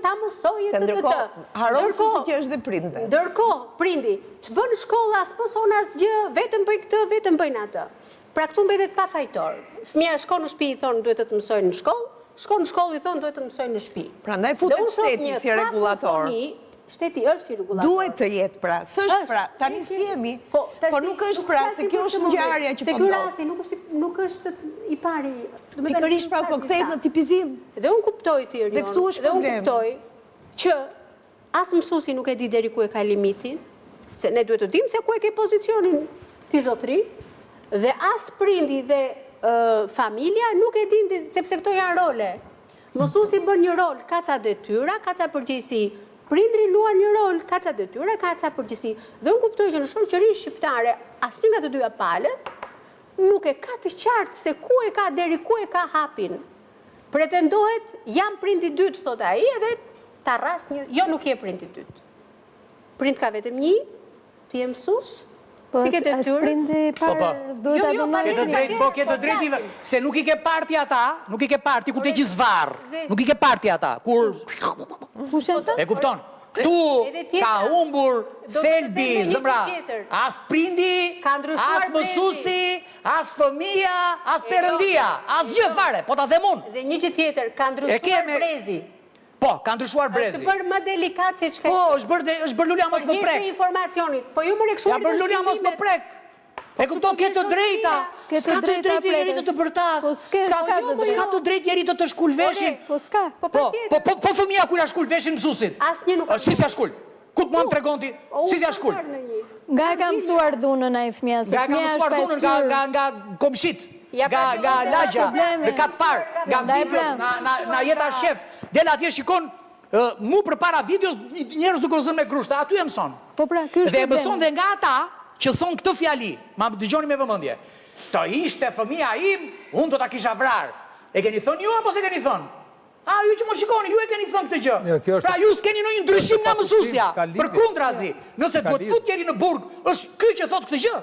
ta mësojë Se ndërkohë, haron se që është dhe prindve. Ndërkohë, prindi, që bënë shkolla, as mëson asgjë, vetëm bëj këtë, vetëm bëjnë atë. Pra këtu mbetet pa fajtor. Fëmija shkon në shtëpi i thonë duhet të mësojnë në shkollë, shkon në shkollë i thonë duhet të mësojnë në shtëpi. Prandaj futet shteti si regulator. Shteti është si regulator. Duhet të jetë pra, s'është pra, tani si jemi, po nuk është pra, se kjo është ngjarja që po ndodh. Se ky rasti nuk është i pari. Pikërisht pra, po kthehet në tipizim. Dhe unë kuptoj ti, Dhe këtu është dhe unë problemi. kuptoj që as mësuesi nuk e di deri ku e ka limitin, se ne duhet të dimë se ku e ke pozicionin ti zotëri, dhe as prindi dhe familja nuk e din, sepse këto janë role. Mësuesi bën një rol, ka ca detyra, ka ca përgjegjësi. Prindri luan një rol, ka ca detyra, ka ca përgjegjësi. Dhe unë kuptoj që në shoqërinë shqiptare, asnjë nga të dyja palët nuk e ka të qartë se ku e ka deri ku e ka hapin. Pretendohet jam prindi dytë, thot ai, edhe ta rras një, jo nuk je prindi dytë. Prind ka vetëm një, ti je mësues. Po, as prindi parë, s'duhet ta donojë. Po, ke të drejtë, se nuk i ke parti ata, nuk i ke parti ku te që zvarë, nuk i ke parti ata, kur... E kupton? Tu ka humbur thelbi, zëmra, as prindi, as mësuesi, as fëmia, as perëndia, as gjë fare, po ta them unë. Dhe një gjë tjetër, ka ndryshuar brezi. Po, ka ndryshuar brezi. Është bërë më delikat se çka. Po, është bërë lulja mos më prek. Për informacionit, po ju më rekshuar. Ja bërë lulja mos më prek. E kupton, ke të drejta. S'ka të drejta njeri të bërtas. S'ka të drejt njeri të shkullveshin. Po s'ka. Po fëmija kur ja shkullveshin mësusit. Asnjë nuk. Si s'ja shkull? Ku të mund tregon ti? Si s'ja shkull? Nga ka mësuar dhunën ai fëmia, se fëmia është pa dhunën nga komshit. Nga lagja, me katë parë, nga video, nga jeta shef. Dela atje shikon, mu për para videos, njerës duke zënë me grushta, aty e mëson. Dhe e mëson dhe nga ata që thonë këtë fjali, ma dëgjoni me vëmendje. Të ishte fëmia im, unë do ta kisha vrarë. E keni thënë ju, apo se keni thënë? A, ju që më shikoni, ju e keni thënë këtë gjë. Pra ju s'keni në një ndryshim nga mësusja, për kundrazi. Nëse duhet fut njeri në burg, është ky që thot këtë gjë.